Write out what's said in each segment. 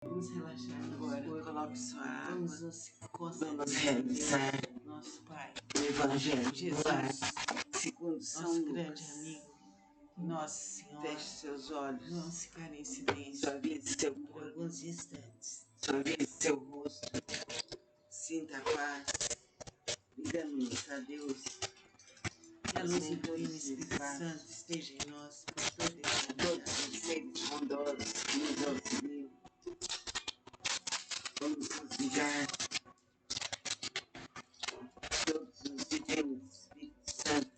Vamos relaxar Agora, agora. coloque sua água. Vamos nos concentrar. Vamos realizar Nosso Pai, o Evangelho Jesus, segundo São nosso Lucas. grande amigo, Nossa Senhora. Feche seus olhos. Vamos ficar em silêncio Suavize seu por corpo. alguns instantes. Suavize seu rosto. Sinta a paz. Ligamos a Deus. Que a luz do Divino Espírito Santo esteja em nós por toda a eternidade. Todos os seres bondosos que nos auxiliam. Vamos nos ligar. Todos os divinos Espírito Santo.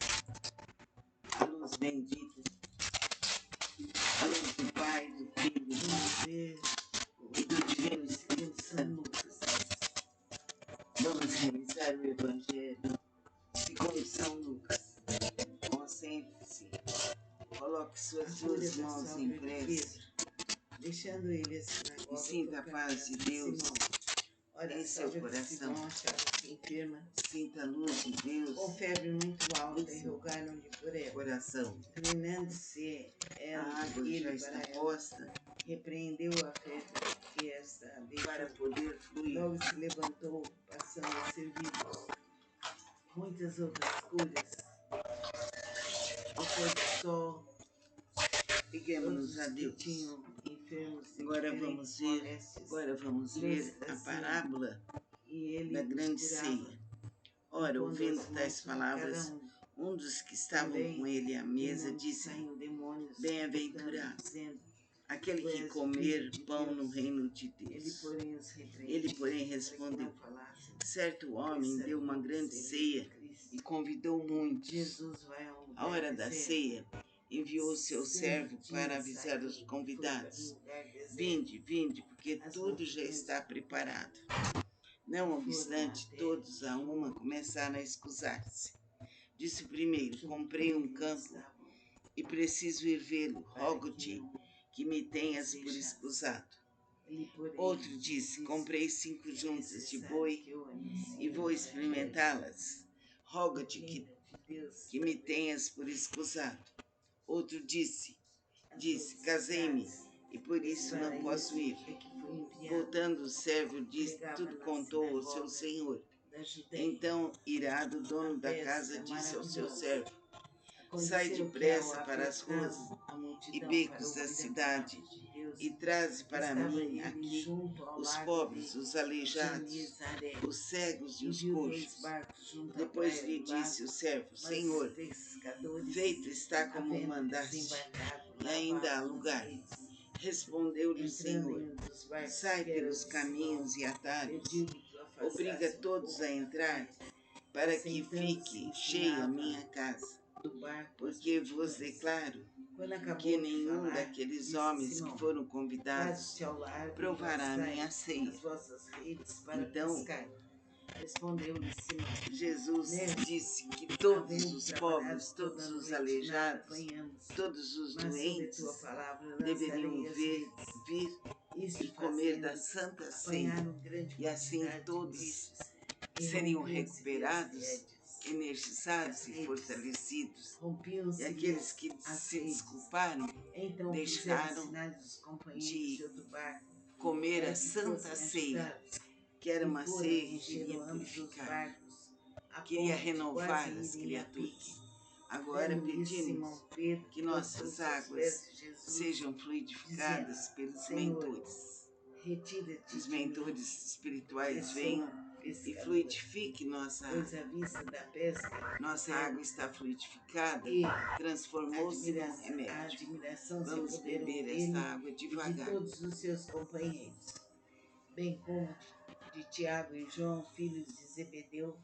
A luz bendita. A luz do Pai, do Filho Vamos ver e do Divino Espírito São Santo. Lucas. Vamos realizar o Evangelho segundo São Lucas. Concentre-se. Coloque suas duas mãos em prece Deixando ele assim na e cova, sinta a paz de Deus Olha, em seu coração. Enferma, Sinta a luz de Deus com febre muito alta, em e seu rogaram-lhe por ela. coração. Inclinando-se A ela, água ele já está para ela, posta repreendeu a febre que esta para deixou. poder fluir. Logo se levantou, passando a servir muitas outras curas. Ao pôr do sol, Liguemos-nos a todos que Deus. tinham enfermos de Agora diferentes vamos moléstias, ver a parábola e ele da grande curava, ceia. Ora, impondo ouvindo as tais mãos de palavras, cada um dos que estavam Também, com ele à mesa de onde disse: saem demônios, Bem-aventurado dizendo, aquele Tu que és comer filho de pão Deus. no reino de Ele, Deus. porém, os repreendeu. Ele, porém, para que respondeu: não falassem, certo homem deu uma grande ceia e convidou muitos. Jesus vai a um lugar À hora da deserto. ceia, enviou seu servo para avisar os convidados: Vinde, vinde, porque tudo já está preparado. Não obstante, todos a uma começaram a escusar-se. Disse o primeiro: Comprei um campo e preciso ir vê-lo. Rogo-te que me tenhas por escusado. Outro disse: Comprei 5 juntas de boi e vou experimentá-las. Roga-te que me tenhas por escusado. Outro disse: Casei-me e por isso não posso ir. Voltando o servo, tudo contou ao seu senhor. Então, irado, o dono da casa disse ao seu servo: Sai depressa para as ruas e becos da cidade e traze para mim aqui os pobres, os aleijados, os cegos e os coxos. Depois lhe disse o servo: Senhor, feito está como mandaste, e ainda há lugar. Respondeu-lhe o Senhor: Sai pelos caminhos e atalhos, obriga todos a entrar, para que fique cheia a minha casa. Porque vos declaro que nenhum daqueles homens que foram convidados provará a minha ceia. Então, Jesus disse que todos os pobres, todos os aleijados, todos os doentes deveriam vir e comer da Santa Ceia, e assim todos seriam recuperados, energizados e fortalecidos. E aqueles que se desculparam deixaram de comer a Santa Ceia, que era uma ceia que queria purificar, queria renovar as criaturas. Agora pedimos que nossas águas sejam fluidificadas pelos mentores. Os mentores espirituais venham e fluidifiquem nossa água. Nossa água está fluidificada, transformou-se num remédio. Vamos beber esta água devagar. Todos os seus companheiros, bem como de Tiago e João, filhos de Zebedeu.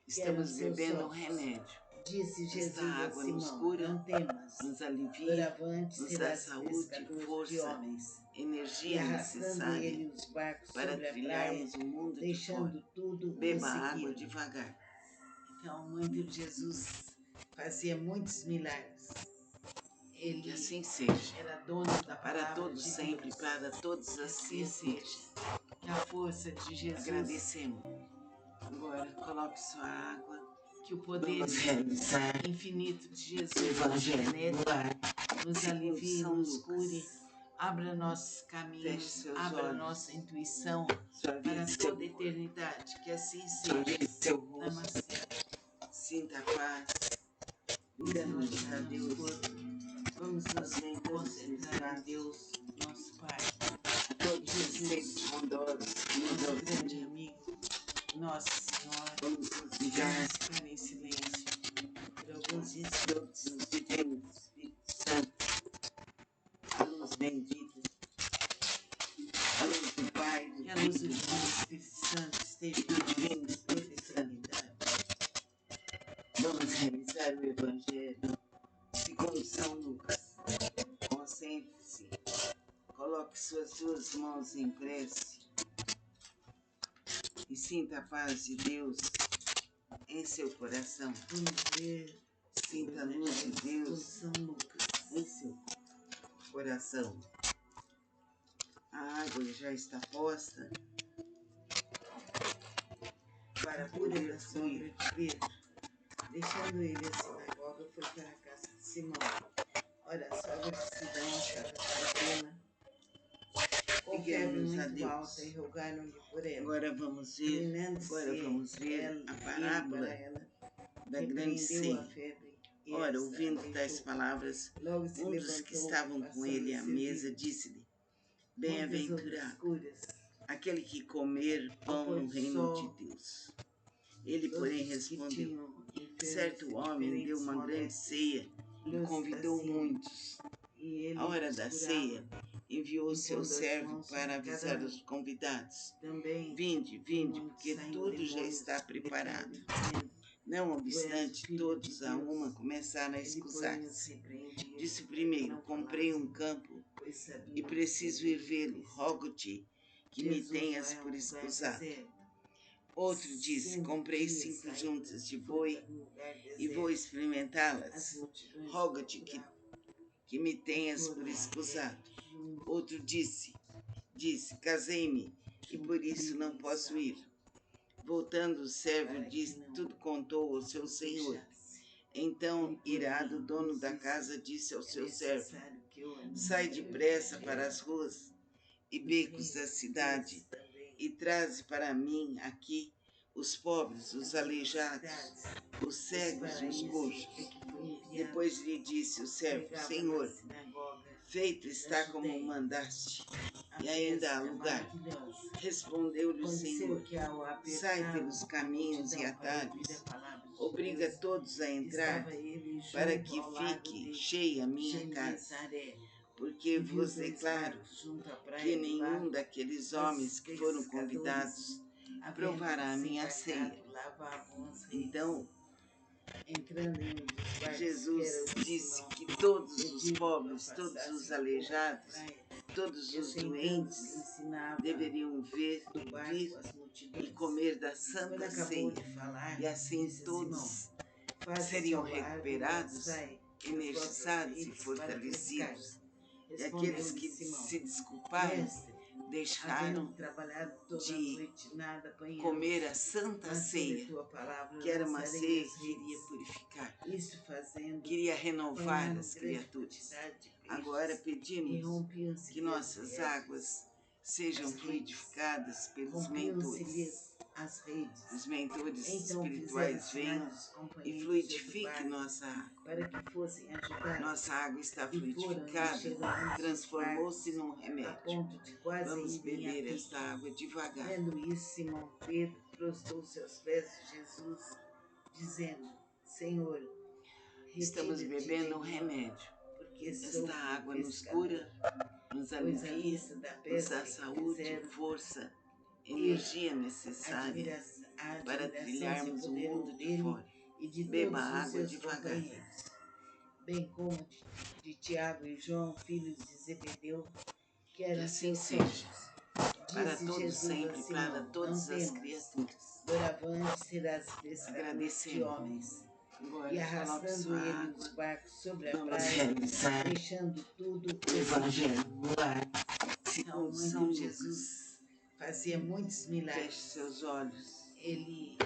Estamos bebendo um remédio. Disse Jesus esta água nos cura, nos alivia, nos dá saúde, força, energia necessária para trilharmos o mundo de fora. Beba água devagar. Então, muito Jesus fazia muitos milagres. Ele que assim seja. Era dono da para todos de sempre, Deus. para todos assim seja. Que a força de Jesus. Agradecemos. Agora coloque sua água. Que o poder infinito de Jesus Evangelho nos alivie, nos cure Abra nossos Feche caminhos, seus abra olhos. nossa intuição Sua para vida, toda a eternidade. Que assim sua seja. vida, seu rosto. Namastê. Sinta a paz. Vamos Dê-nos a imaginar nosso Deus. corpo. Vamos nos concentrar em Deus, nosso Pai. A todos os seres bondosos que nos Nosso grande auxiliam. amigo, Nossa Senhora. Vamos nos ligar Vamos ficar em silêncio por alguns instantes. todos os divinos Espírito Santo. A luz bendita. A luz do Pai, do Que a luz do Filho, Divino Espírito Santo esteja do em nós Divino por toda a Espírito Santo. eternidade. Vamos realizar o Evangelho segundo São Lucas. Concentre-se. Coloque suas duas mãos em prece e sinta a paz de Deus em seu coração. Vamos ver Sinta a luz de Deus São Lucas. em seu coração. A água já está posta para poder fluir. De Pedro, deixando ele a sinagoga, foi para a casa de Simão. Ora, a sogra de Sidão achava pequena, com febre Peguemos a muito Deus. alta, e rogaram-lhe por ela. Agora vamos ver a parábola da grande ceia. Ora, ouvindo tais palavras, um dos que estavam com ele à mesa disse-lhe: Bem-aventurado aquele que comer pão no reino de Deus. Ele, porém, respondeu: Certo homem deu uma grande ceia e convidou muitos. À hora da ceia, enviou seu servo para avisar os convidados: Vinde, vinde, porque tudo já está preparado. Não obstante, todos a uma começaram a escusar-se. Disse o primeiro: Comprei um campo e preciso ir vê-lo. Rogo-te que me tenhas por escusado. Outro disse: Comprei 5 juntas de boi e vou experimentá-las. Rogo-te que me tenhas por escusado. Outro disse: Casei-me e por isso não posso ir. Voltando o servo disse, tudo contou ao seu senhor. Então, irado, o dono da casa disse ao seu servo: Sai depressa para as ruas e becos da cidade e traze para mim aqui os pobres, os aleijados, os cegos e os coxos. Depois lhe disse o servo: Senhor, feito está como mandaste, e ainda há lugar. Respondeu-lhe o Senhor: Sai pelos caminhos e atalhos, obriga todos a entrar, para que fique cheia a minha casa. Porque vos declaro que nenhum daqueles homens que foram convidados provará a minha ceia. Então, Jesus disse que todos os pobres, todos os aleijados, todos os doentes deveriam vir e comer da Santa Ceia. E assim todos seriam recuperados, energizados e fortalecidos. E aqueles que se desculparam deixaram de comer a Santa Ceia, que era uma ceia que iria purificar, queria renovar as criaturas. Agora pedimos que nossas águas sejam fluidificadas pelos mentores. Os mentores espirituais venham e fluidifiquem nossa água. Nossa água está fluidificada, transformou-se num remédio. Vamos beber esta água devagar. Vendo isso, Simão Pedro prostrou-se aos pés de Jesus, dizendo: Senhor, estamos bebendo um remédio. Esta água nos cura, nos alivia, nos dá saúde, força, energia necessária para trilharmos o mundo de fora. Beba água devagar. Bem como de Tiago e João, filhos de Zebedeu, que eram assim seus seja, para todos sempre, para todas as criaturas. Doravante serás pescadores de homens. E arrastando ele os barcos sobre a praia, deixando tudo, o Evangelho no ar. Então, São Jesus fazia muitos milagres. Feche seus olhos. Ele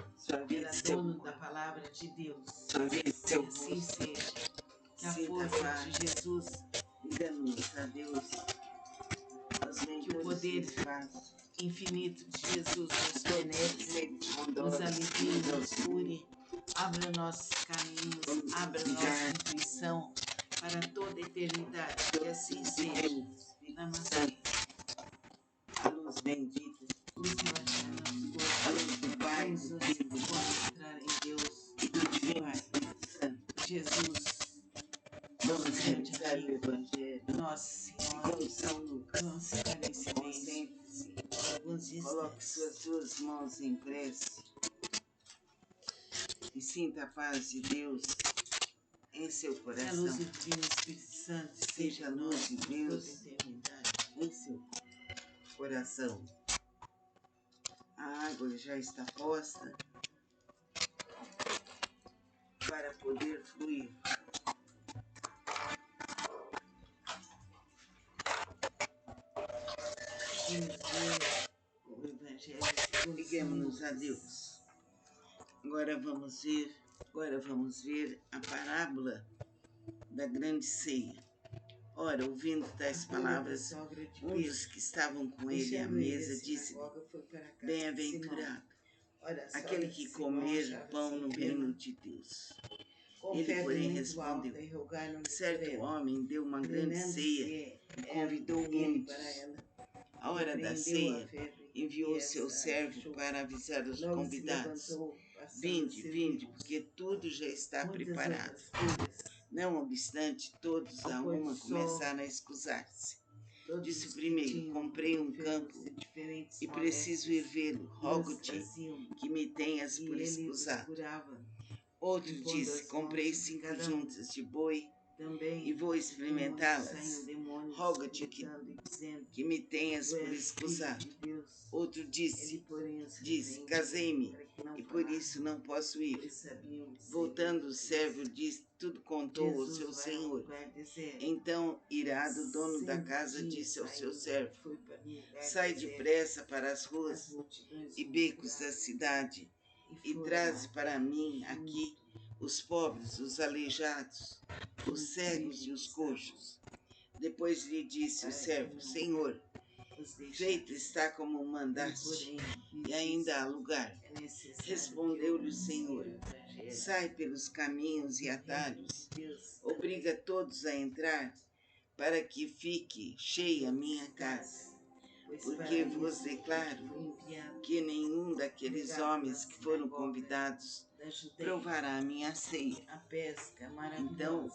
era dono da palavra de Deus. Que assim seja. Que a força de Jesus dê-nos a Deus nem que o todo poder esse espaço, infinito de Jesus nos todos os penetre, seres nos bondosos, alivie, nos nos cure, auxiliem. abra nossos caminhos, Vamos abra ligar nossa intuição para toda a eternidade. Que assim seja. Deus, Espírito Namastê. Santo, a luz bendita, Luz e baixar a nosso luz do Pai, vamos do nos Filho, do Espírito concentrar em Deus, e do Divino Pai, Espírito Santo. Jesus, Vamos grande realizar o amigo, Evangelho Nossa Senhora. segundo São Lucas. Vamos ficar em silêncio Concentre-se, por alguns coloque instantes. suas duas mãos em prece e sinta a paz de Deus em seu Que a coração. luz do Divino Espírito Santo Seja a luz de por Deus toda a eternidade. em seu coração. A água já está posta para poder fluir. Vamos ver o Evangelho segundo Liguemos-nos São a Lucas. Deus. Agora vamos ver a parábola da grande ceia. Ora, ouvindo tais palavras, um dos que estavam com ele à mesa disse-lhe: Bem-aventurado aquele que comer pão no reino de Deus. Ele, porém, respondeu: Certo homem deu uma grande ceia e convidou muitos. À hora da ceia, enviou seu servo para avisar os convidados: Vinde, vinde, porque tudo já está preparado. Não obstante, todos a uma começaram a escusar-se. Disse o primeiro: Comprei um campo e preciso ir vê-lo. Rogo-te que me tenhas por escusado. Outro disse: Comprei 5 juntas de boi e vou experimentá-las. Rogo-te que me tenhas por escusado. Outro disse: Casei-me e por isso não posso ir. Voltando o servo disse: Tudo contou ao seu senhor. Então, irado, o dono da casa disse ao seu servo: Sai depressa para as ruas e becos da cidade e traze para mim aqui os pobres, os aleijados, os cegos e os coxos. Depois lhe disse o servo: Senhor, feito está como mandaste, e ainda há lugar. Respondeu-lhe o Senhor: Sai pelos caminhos e atalhos, obriga todos a entrar, para que fique cheia a minha casa. Porque vos declaro que nenhum daqueles homens que foram convidados provará a minha ceia. Então,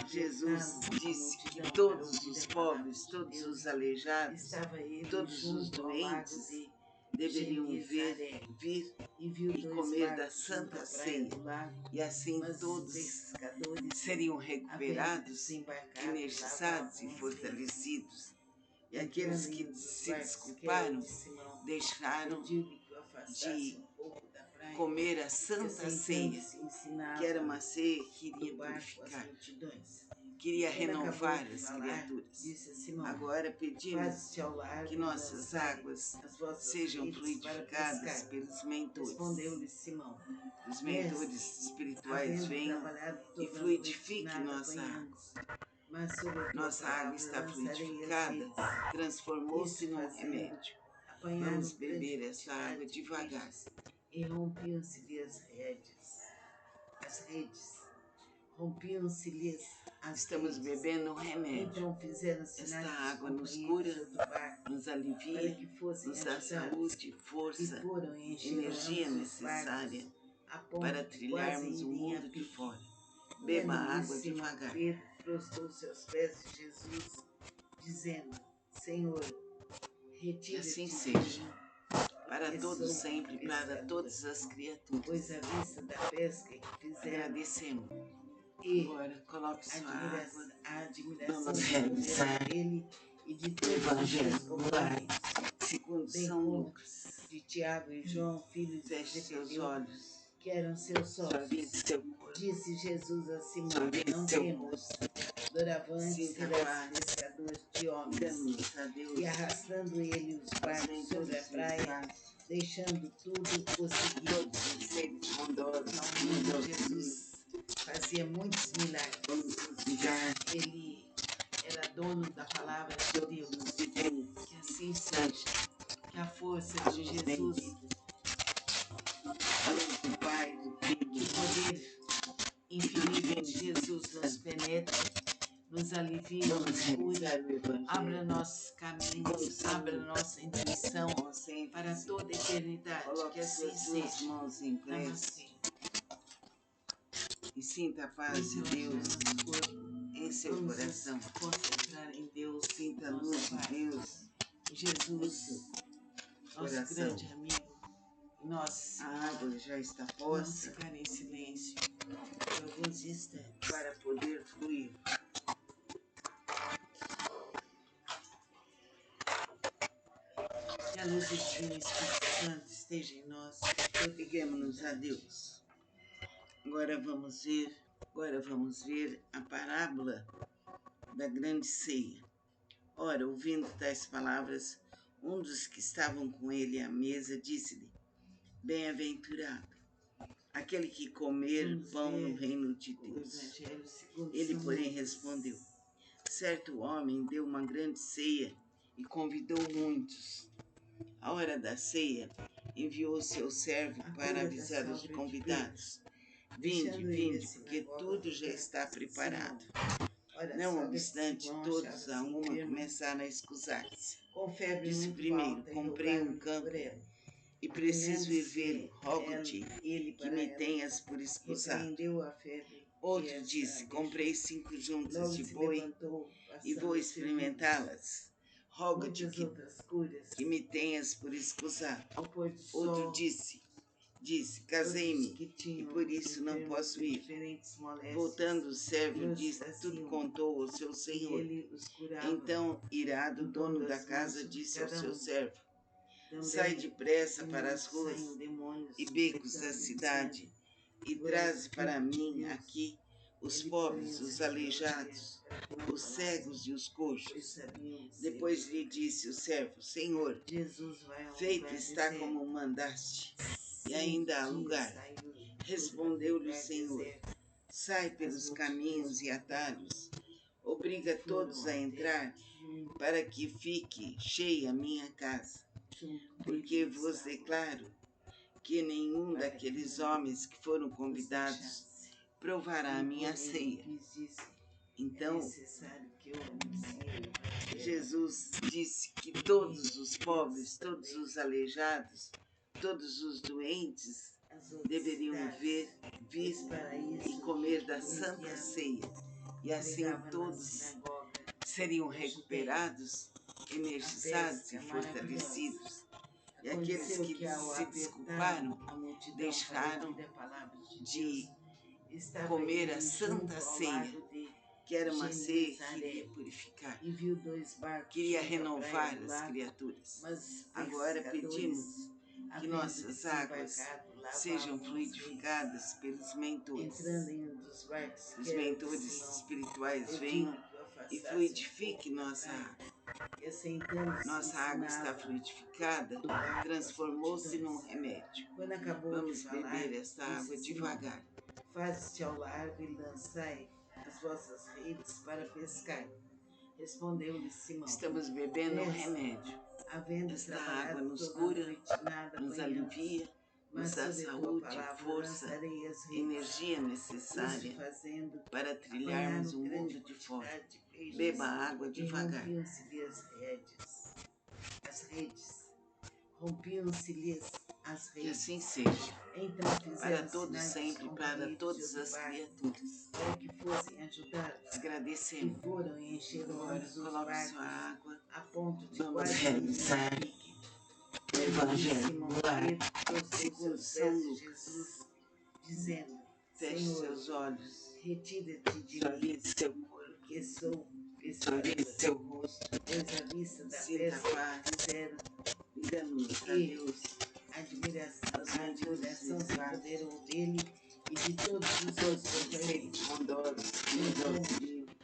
Jesus disse que todos os pobres, todos os aleijados, todos os doentes deveriam vir e comer da Santa Ceia. E assim todos seriam recuperados, energizados e fortalecidos. E aqueles que se desculparam deixaram de comer a Santa Ceia, que era uma ceia que iria purificar, queria renovar as criaturas. Agora pedimos que nossas águas sejam fluidificadas pelos mentores. Os mentores espirituais venham e fluidifiquem nossa água. Nossa água está fluidificada, transformou-se num remédio. Vamos beber essa água devagar. E rompiam-se-lhe as redes, rompiam-se-lhes as Estamos redes. bebendo um remédio. Então fizeram Esta água nos cura, nos alivia, nos dá saúde, força, energia necessária para trilharmos o mundo de fora. Beba a água devagar. Pedro prostrou-se aos pés de Jesus, dizendo: Senhor, retira-te assim de seja. mim, Para porque todos sou sempre, para pescador. todas as criaturas. Pois à vista da pesca que fizeram Agradecemos. e Agora coloque sua água. a admiração Vamos do realizar poder dele e de o todos os Evangelho seus no lar, companheiros, segundo bem São como Lucas. de Tiago e João, filhos de Feche seus Zebedeu, olhos. que eram seus Suavize sócios. seu corpo. Disse Jesus a Simão: Suavize Não seu temas, doravante Sinta a serás paz. pescador de homens. Damos a Deus. E arrastando ele os barcos sobre a praia, deixando tudo, o seguiu. Todos os seres bondosos. Jesus fazia muitos milagres. Vamos nos ligar. Ele era dono da palavra de Deus. Que assim seja. Que a força de Jesus, do Pai, do Filho, que o poder infinito de Jesus nos penetre, nos alivie, nos cure, abra nossos caminhos, abra nossa intuição para toda a eternidade. Que assim seja. mãos em prece e sinta a paz de Deus em seu coração. Concentrar em Deus, Sinta a luz de Deus em Jesus, nosso coração. grande amigo. Nós A água já está vamos posta ficar em silêncio por alguns instantes para poder fluir. Que a luz do Divino Espírito Santo esteja em nós. Liguemos-nos a Deus. Agora vamos ver a parábola da grande ceia. Ora, ouvindo tais palavras, um dos que estavam com ele à mesa disse-lhe: Bem-aventurado aquele que comer pão no reino de Deus. Ele, porém, respondeu: Certo homem deu uma grande ceia e convidou muitos. À hora da ceia, enviou seu servo para avisar os convidados: Vinde, vinde, porque tudo já está preparado. Não obstante, todos a uma começaram a escusar-se. Disse primeiro: Comprei um campo e preciso ir vê-lo. Rogo-te que me tenhas por escusado. Outro disse: Comprei 5 juntas de boi e vou experimentá-las. Rogo-te que me tenhas por escusado. Outro disse: Casei-me e por isso não posso ir. Voltando o servo disse: Tudo contou ao seu senhor. Então, irado, o dono da casa disse ao seu servo: Sai depressa para as ruas e becos da cidade e traze para mim aqui os pobres, os aleijados, os cegos e os coxos. Depois lhe disse o servo: Senhor, feito está como mandaste, e ainda há lugar. Respondeu-lhe o Senhor: Sai pelos caminhos e atalhos, obriga todos a entrar, para que fique cheia a minha casa. Porque vos declaro que nenhum daqueles homens que foram convidados provará a minha ceia. Então, Jesus disse que todos os pobres, todos os aleijados, todos os doentes deveriam vir e comer da Santa Ceia. E assim todos seriam recuperados, energizados e fortalecidos. E aqueles que se desculparam deixaram de comer a Santa Ceia, que era uma ceia que iria purificar, queria renovar as criaturas. Agora pedimos que nossas águas sejam fluidificadas pelos mentores. Os mentores espirituais venham e fluidifiquem nossa água. Nossa água está fluidificada, transformou-se num remédio. Vamos beber esta água devagar. Faze-te ao largo e lançai as vossas redes para pescar. Respondeu-lhe Simão: Estamos bebendo um remédio. Esta água nos cura, nos alivia, nos dá saúde, força, energia necessária para trilharmos o mundo de fora. Beba a água devagar. Rompiam-se-lhes as redes. Que assim seja, Então para todos sempre, para todas as criaturas. Para que fossem ajudados. Agradecemos. E foram e encheram Agora os coloque barcos sua água. a ponto de Vamos quase realizar o Evangelho no lar. Segundo São Jesus, dizendo: Feche seus olhos. Retira-te de Sorri mim, seu corpo. que sou Sorri pescador. seu rosto. Pois a vista da Sinta pesca paz. fizeram Ligamos a Deus. a admiração se apoderou dele e de todos os seus companheiros.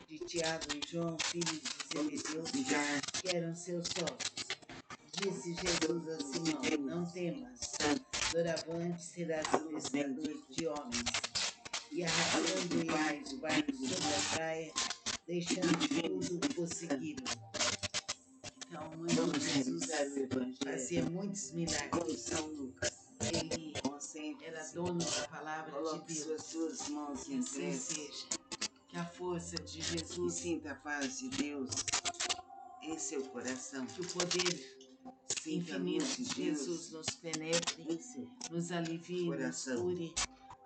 De Tiago e João, filhos de Zebedeu, que eram seus sócios. Disse Jesus a Simão: Não temas, doravante serás pescador de homens. E arrastando ele o barco sobre a praia, deixando tudo, o seguiram. Então, muito Jesus fazia muitos milagres. São Lucas. Ele era dono da palavra Coloque de Deus. suas mãos Que em assim prece seja. Que a força de e Jesus, sinta a paz de Deus em seu coração. que o poder Sinta a infinito luz de de Deus Jesus nos penetre, em seu nos alivie, nos coração. cure,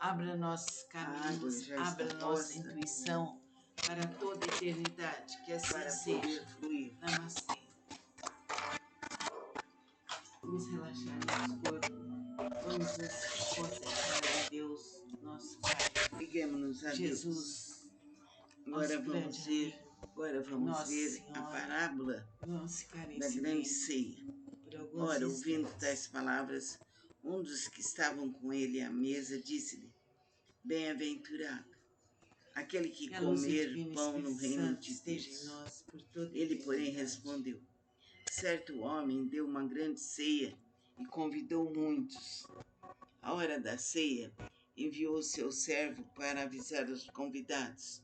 abra nossos A água caminhos, já abra está nossa posta intuição para toda a eternidade. Que assim para seja. poder fluir. Namastê. Vamos relaxar nosso corpo. Vamos nos concentrar em Deus, nosso Pai. Liguemos-nos a Jesus, Deus. Agora nosso vamos grande ver, amigo, Nossa a Senhora. parábola Vamos ficar em da grande silêncio ceia. por alguns Ora, ouvindo instantes. tais palavras, um dos que estavam com ele à mesa disse-lhe: Bem-aventurado aquele que Que a luz do comer Divino pão no Espírito reino Santo de esteja em Deus. nós por toda a Ele, porém, eternidade. respondeu: Certo homem deu uma grande ceia e convidou muitos. À hora da ceia, enviou seu servo para avisar os convidados: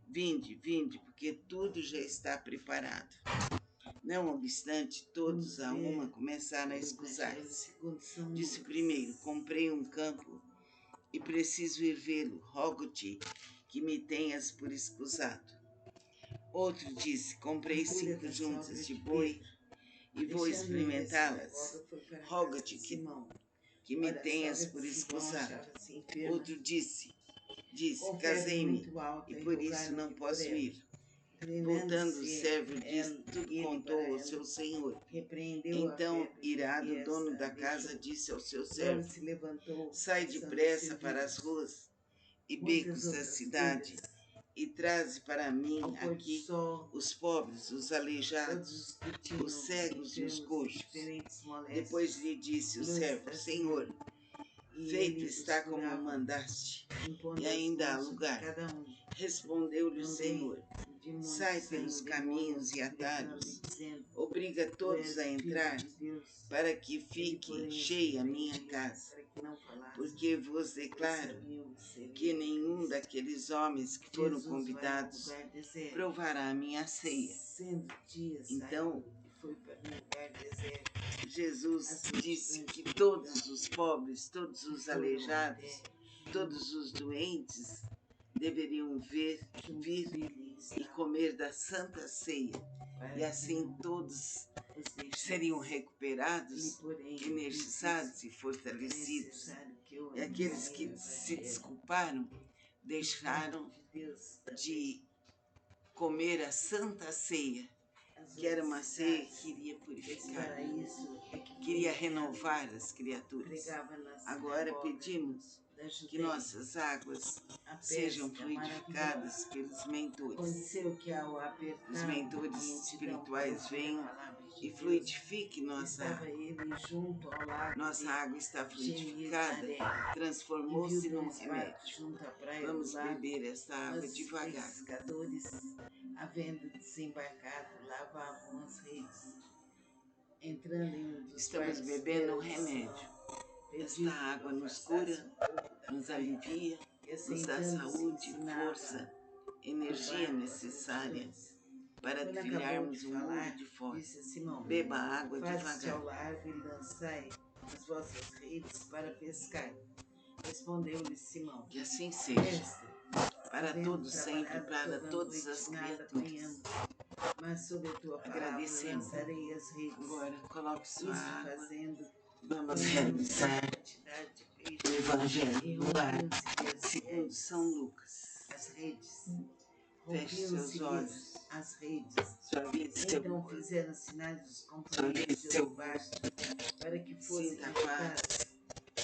Vinde, vinde, porque tudo já está preparado. Não obstante, todos a uma começaram a escusar-se. Disse o primeiro: Comprei um campo e preciso ir vê-lo. Rogo-te que me tenhas por escusado. Outro disse: Comprei 5 juntas de boi e vou experimentá-las. Rogo-te que me tenhas por escusado. Outro disse: Casei-me e por isso não posso ir. Voltando o servo disse: Tudo contou ao seu senhor. Então, irado, o dono da casa disse ao seu servo: Sai depressa para as ruas e becos da cidade e traze para mim aqui os pobres, os aleijados, os cegos e os coxos. Depois lhe disse o servo: Senhor, feito está como mandaste, e ainda há lugar. Respondeu-lhe o Senhor: Sai pelos caminhos e atalhos, obriga todos a entrar, para que fique cheia a minha casa. Porque vos declaro que nenhum daqueles homens que foram convidados provará a minha ceia. Então, Jesus disse que todos os pobres, todos os aleijados, todos os doentes deveriam vir e comer da Santa Ceia. E assim todos seriam recuperados, energizados e fortalecidos. E aqueles que se desculparam deixaram de comer a Santa Ceia, que era uma ceia que iria purificar, queria renovar as criaturas. Agora pedimos que nossas águas sejam fluidificadas pelos mentores. Os mentores espirituais venham e fluidifiquem nossa água. Nossa água está fluidificada, transformou-se num remédio. Vamos beber esta água devagar. Havendo desembarcado, lavavam as redes. Estamos bebendo um remédio. Esta água nos cura, nos alivia, nos dá saúde, força, energia necessária para trilharmos o mundo de fora. Beba água devagar. Ao largo e lançai as vossas redes para pescar. Respondeu-lhe Simão: Que assim seja, para todos sempre, para todas as criaturas. Mas sob a tua palavra lançarei as redes. Agora, coloque sua água. Vamos realizar o Evangelho no lar, segundo São Lucas. As redes. Feche seus olhos. As redes. Sua vida, seu corpo. Então fizeram sinais dos companheiros de seu barco para que fossem capazes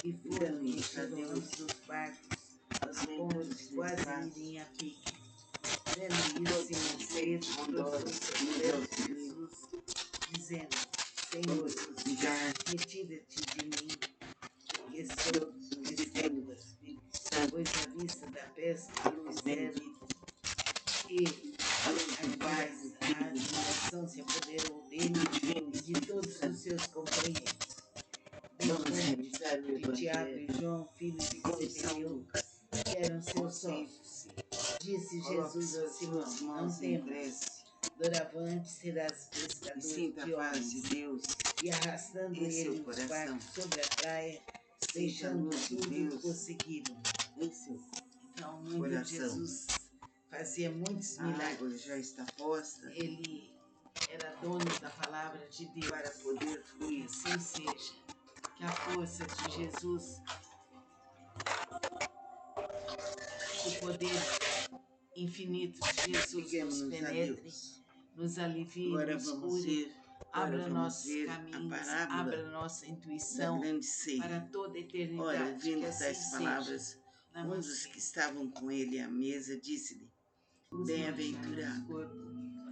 e foram enxergando os barcos a ponto de quase irem a pique. Vendo isso, Simão Pedro trouxe a Jesus, dizendo: Senhor, retira-te de mim, porque sou pecador, pois à vista da pesca que fizeram e a paz, a admiração se apoderou dele e de todos os seus companheiros. De Tiago e João, filhos de Zebedeu, que eram seus sócios. Disse Jesus a Simão: Não assim temos. cresce. Doravante serás E pescador sinta de a paz de homens. Deus E arrastando em seu ele os coração. barcos sobre a praia, Sinta a deixando luz de tudo, Deus o seguiram. em seu Então, no envio de coração. Jesus, fazia muitos A água milagres. já está posta Ele era dono da palavra de Deus. para poder Que fluir. assim seja. Que a força de Jesus, que o poder infinito de Jesus nos Liguemos-nos a penetre, Deus. nos alivie, Agora nos vamos cure, ver, abra nossos a caminhos, parábola abra nossa da intuição grande ceia. para toda a Ora, eternidade. Que ouvindo assim tais seja. palavras, um dos Namastê. que estavam com ele à mesa disse-lhe: Os Bem-aventurado corpo,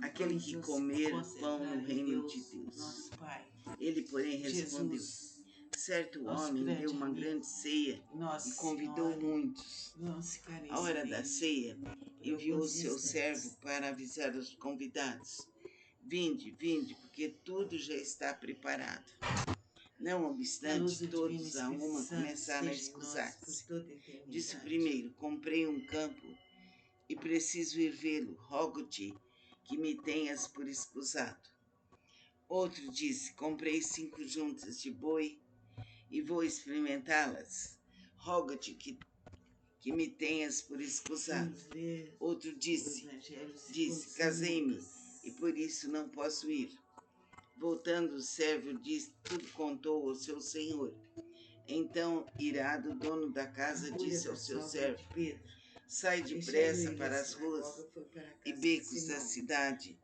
aquele vamos que nos comer o pão concentrar no em reino Deus, de Deus. nosso Pai. Ele, porém, respondeu: Jesus, Certo nosso homem grande deu uma amigo, grande ceia Nossa e convidou Senhora, muitos. vamos ficar em À hora da silêncio ceia, por enviou alguns seu instantes. servo para avisar os convidados: Vinde, vinde, porque tudo já está preparado. Não Que a obstante, luz do Divino todos a Espírito uma Santo começaram a esteja em nós por escusar-se. toda a Disse o eternidade. primeiro: Comprei um campo e preciso ir vê-lo. Rogo-te que me tenhas por escusado. Outro disse: Comprei 5 juntas de boi e vou experimentá-las. Rogo-te que me tenhas por escusado. Vamos ler Outro o disse: Evangelho segundo São Casei-me Lucas. e por isso não posso ir. Voltando o servo disse, tudo contou ao seu senhor. Então, irado, o dono da casa disse ao seu servo: Sai depressa para as ruas e becos da cidade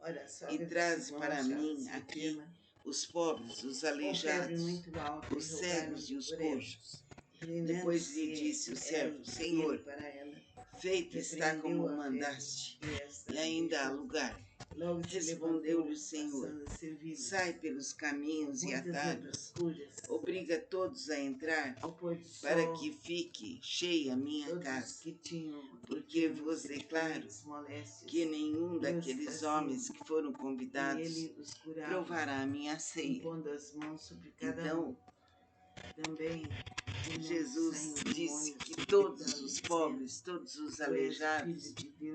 e traze para mim aqui os pobres, os aleijados, os cegos e os coxos. Depois lhe disse o servo: Senhor, feito está como mandaste, e ainda há lugar. Respondeu-lhe o Senhor: Sai pelos caminhos e atalhos, obriga todos a entrar, para que fique cheia a minha casa. Porque vos declaro que nenhum daqueles homens que foram convidados provará a minha ceia. Então, Jesus disse que todos os pobres, todos os aleijados,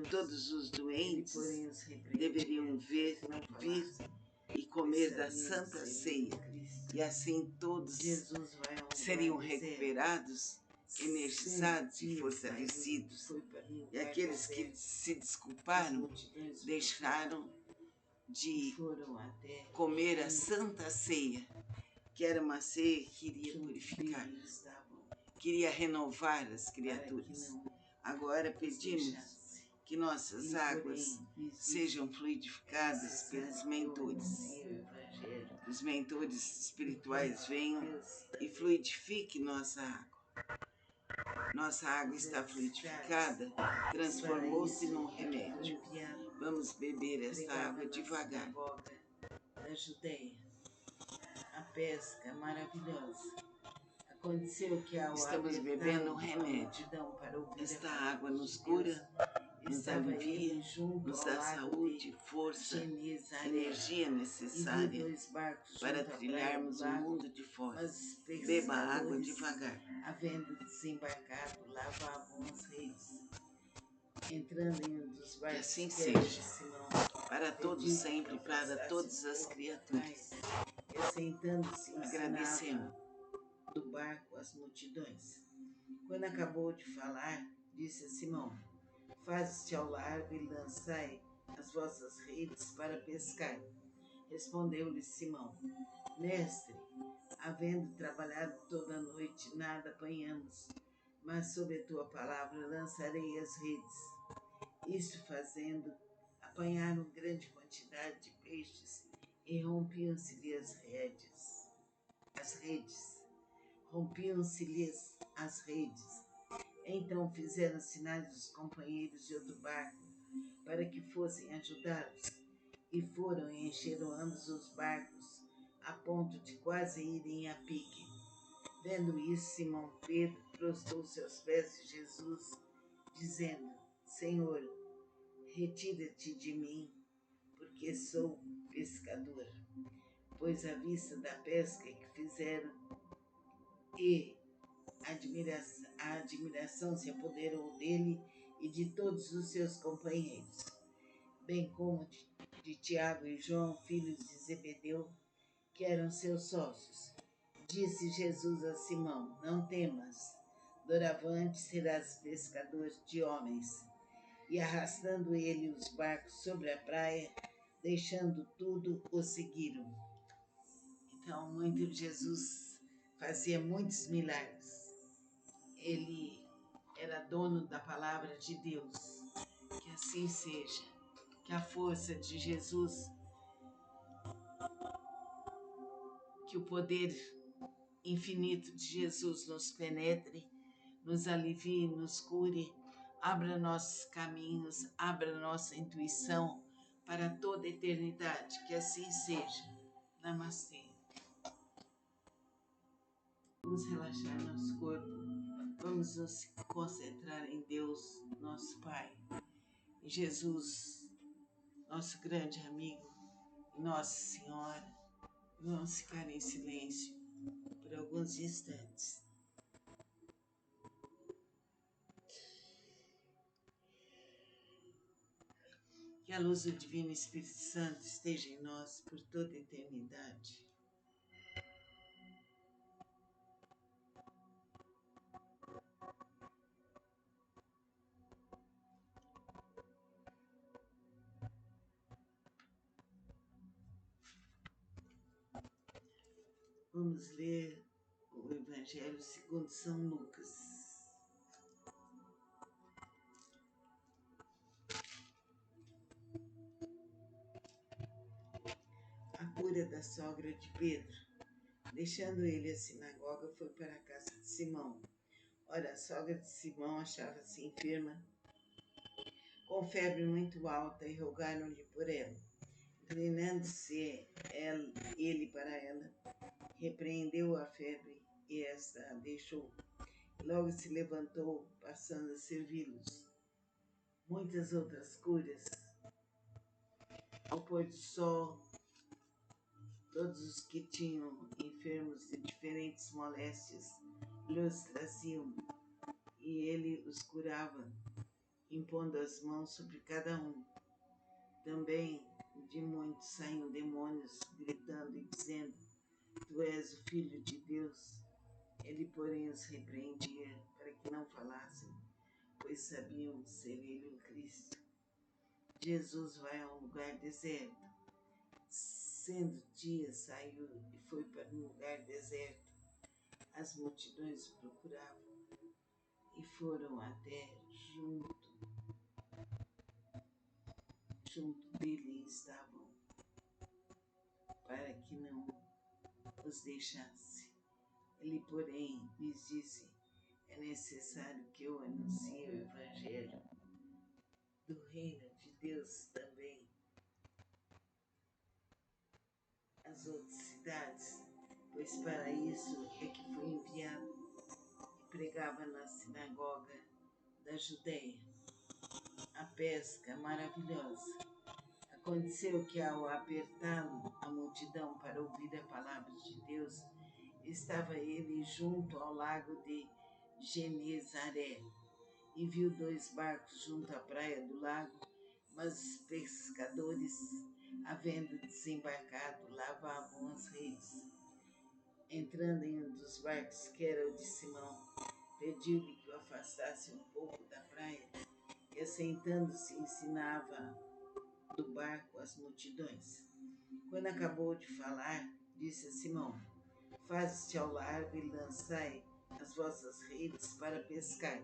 todos os doentes deveriam vir e comer da Santa Ceia. E assim todos seriam recuperados, energizados e fortalecidos. E aqueles que se desculparam deixaram de comer a Santa Ceia, que era uma ceia que iria purificar, queria renovar as criaturas. Agora pedimos que nossas águas sejam fluidificadas pelos mentores. Os mentores espirituais venham e fluidifiquem nossa água. Nossa água está fluidificada, transformou-se num remédio. Vamos beber esta água devagar. Da Judeia, a pesca maravilhosa. Aconteceu que ao Estamos bebendo um remédio. Esta água nos cura, nos alivia, nos dá saúde, força, energia necessária para trilharmos o mundo de fora. Beba a água devagar. Havendo desembarcado, lavavam as redes. Entrando em um dos barcos, que assim seja, para todos sempre, para todas as criaturas. Sentando-se, agradecemos do barco as multidões. Quando acabou de falar, disse a Simão: Faze-te ao largo e lançai as vossas redes para pescar. Respondeu-lhe Simão: Mestre, havendo trabalhado toda a noite, nada apanhamos, mas sob a tua palavra lançarei as redes. Isto fazendo, apanharam grande quantidade de peixes e rompiam-se-lhe as redes. Rompiam-se-lhes as redes. Então fizeram sinais dos companheiros de outro barco para que fossem ajudá-los, e foram e encheram ambos os barcos, a ponto de quase irem a pique. Vendo isso, Simão Pedro prostrou-se aos pés de Jesus, dizendo: Senhor, retira-te de mim, porque sou pescador. Pois à vista da pesca que fizeram e a admiração se apoderou dele e de todos os seus companheiros. bem como de Tiago e João, filhos de Zebedeu, que eram seus sócios. Disse Jesus a Simão: Não temas, doravante serás pescador de homens. E arrastando ele os barcos sobre a praia, deixando tudo, o seguiram. Então, Jesus fazia muitos milagres. Ele era dono da palavra de Deus. Que assim seja. Que a força de Jesus, que o poder infinito de Jesus nos penetre, nos alivie, nos cure, abra nossos caminhos, abra nossa intuição para toda a eternidade. Que assim seja. Namastê. Vamos relaxar nosso corpo. Vamos nos concentrar em Deus, nosso Pai, em Jesus, nosso grande amigo, em Nossa Senhora. Vamos ficar em silêncio por alguns instantes. Que a luz do Divino Espírito Santo esteja em nós por toda a eternidade. Vamos ler o Evangelho segundo São Lucas. A cura da sogra de Pedro. Deixando ele a sinagoga, foi para a casa de Simão. Ora, a sogra de Simão achava-se enferma, com febre muito alta, e rogaram-lhe por ela. Inclinando-se ele para ela, repreendeu a febre, e esta a deixou. Logo se levantou, passando a servi-los. Muitas outras curas. Ao pôr do sol, todos os que tinham enfermos de diferentes moléstias lhes traziam, e ele os curava, impondo as mãos sobre cada um. Também de muitos saíam demônios, gritando e dizendo: Tu és o Filho de Deus. Ele, porém, os repreendia para que não falassem, pois sabiam ser ele o Cristo. Jesus vai a um lugar deserto. Sendo dia, saiu e foi para um lugar deserto. As multidões o procuravam e foram até junto dele estavam, para que não os deixasse. Ele, porém, lhes disse: É necessário que eu anuncie o Evangelho do Reino de Deus também às outras cidades, pois para isso é que fui enviado. E pregava na sinagoga da Judéia. A pesca maravilhosa. Aconteceu que, ao apertá-lo a multidão para ouvir a palavra de Deus, estava ele junto ao lago de Genezaré, e viu 2 barcos junto à praia do lago, mas os pescadores, havendo desembarcado, lavavam as redes. Entrando em um dos barcos, que era o de Simão, pediu-lhe que o afastasse um pouco da praia, e assentando-se ensinava do barco as multidões. Quando acabou de falar, disse a Simão: Faze-te ao largo e lançai as vossas redes para pescar.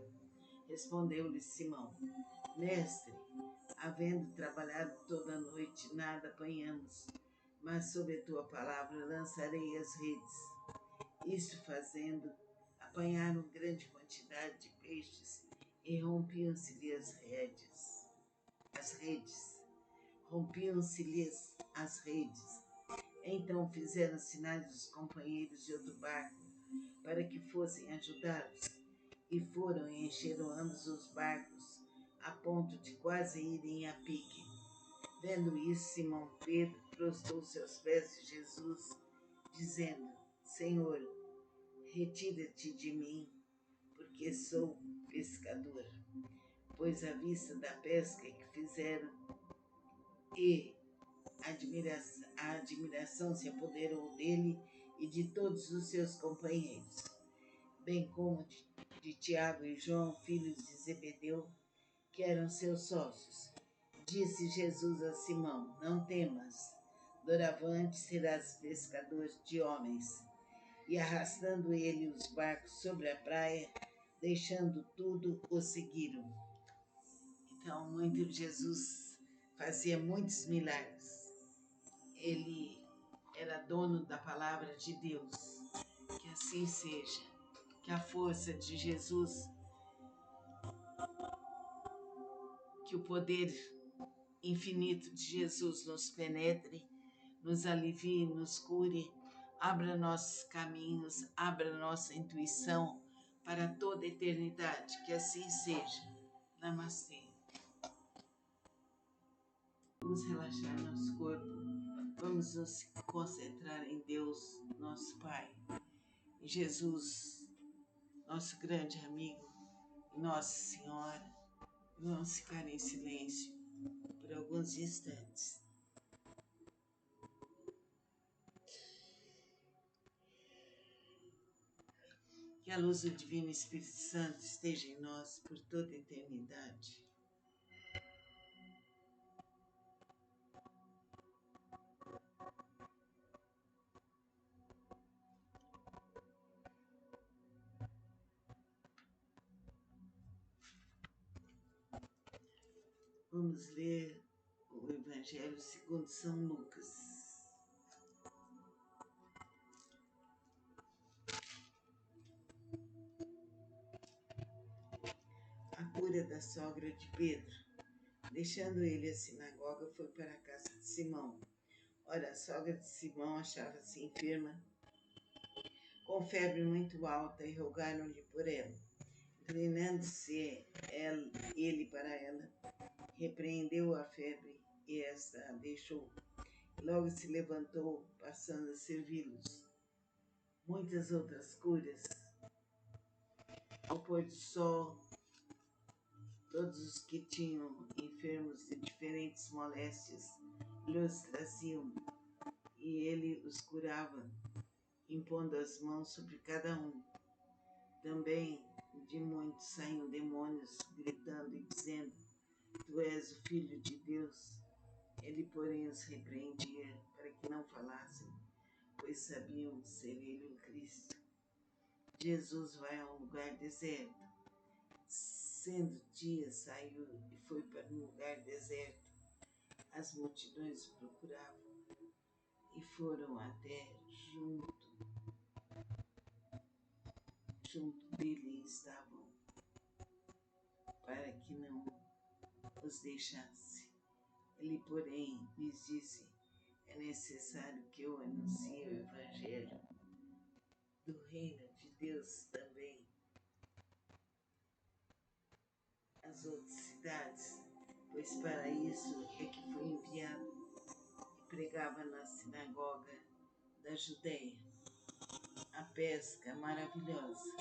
Respondeu-lhe Simão: Mestre, havendo trabalhado toda a noite, nada apanhamos, mas sob a tua palavra lançarei as redes. Isto fazendo, apanharam grande quantidade de peixes e rompiam-se-lhe as redes. Rompiam-se-lhes as redes. Então fizeram sinais aos companheiros de outro barco para que fossem ajudá-los, e foram e encheram ambos os barcos, a ponto de quase irem a pique. Vendo isso, Simão Pedro prostrou-se aos pés de Jesus, dizendo: Senhor, retira-te de mim, porque sou pescador. Pois à vista da pesca que fizeram, e a admiração se apoderou dele e de todos os seus companheiros, bem como de Tiago e João, filhos de Zebedeu, que eram seus sócios. Disse Jesus a Simão: Não temas, doravante serás pescador de homens. E arrastando ele os barcos sobre a praia, deixando tudo, o seguiram. Então, Jesus fazia muitos milagres. Ele era dono da palavra de Deus. Que assim seja. Que a força de Jesus, que o poder infinito de Jesus nos penetre, nos alivie, nos cure, abra nossos caminhos, abra nossa intuição para toda a eternidade. Que assim seja. Namastê. Vamos relaxar nosso corpo. Vamos nos concentrar em Deus, nosso Pai, em Jesus, nosso grande amigo, em Nossa Senhora. Vamos ficar em silêncio por alguns instantes. Que a luz do Divino Espírito Santo esteja em nós por toda a eternidade. Vamos ler o Evangelho segundo São Lucas. A cura da sogra de Pedro. Deixando ele a sinagoga, foi para a casa de Simão. Ora, a sogra de Simão achava-se enferma, com febre muito alta, e rogaram-lhe por ela. Inclinando-se ele para ela, repreendeu a febre, e esta a deixou. Logo se levantou, passando a servi-los. Muitas outras curas. Ao pôr do sol, todos os que tinham enfermos de diferentes moléstias lhes traziam, e ele os curava, impondo as mãos sobre cada um. Também de muitos saíam demônios, gritando e dizendo: Tu és o Filho de Deus. Ele, porém, os repreendia para que não falassem, pois sabiam ser ele o Cristo. Jesus vai a um lugar deserto. Sendo dia, saiu e foi para um lugar deserto. As multidões o procuravam e foram até junto dele estavam, para que não os deixasse. Ele, porém, lhes disse: é necessário que eu anuncie o Evangelho do reino de Deus também às outras cidades, pois para isso é que foi enviado, e pregava na sinagoga da Judéia. A pesca maravilhosa.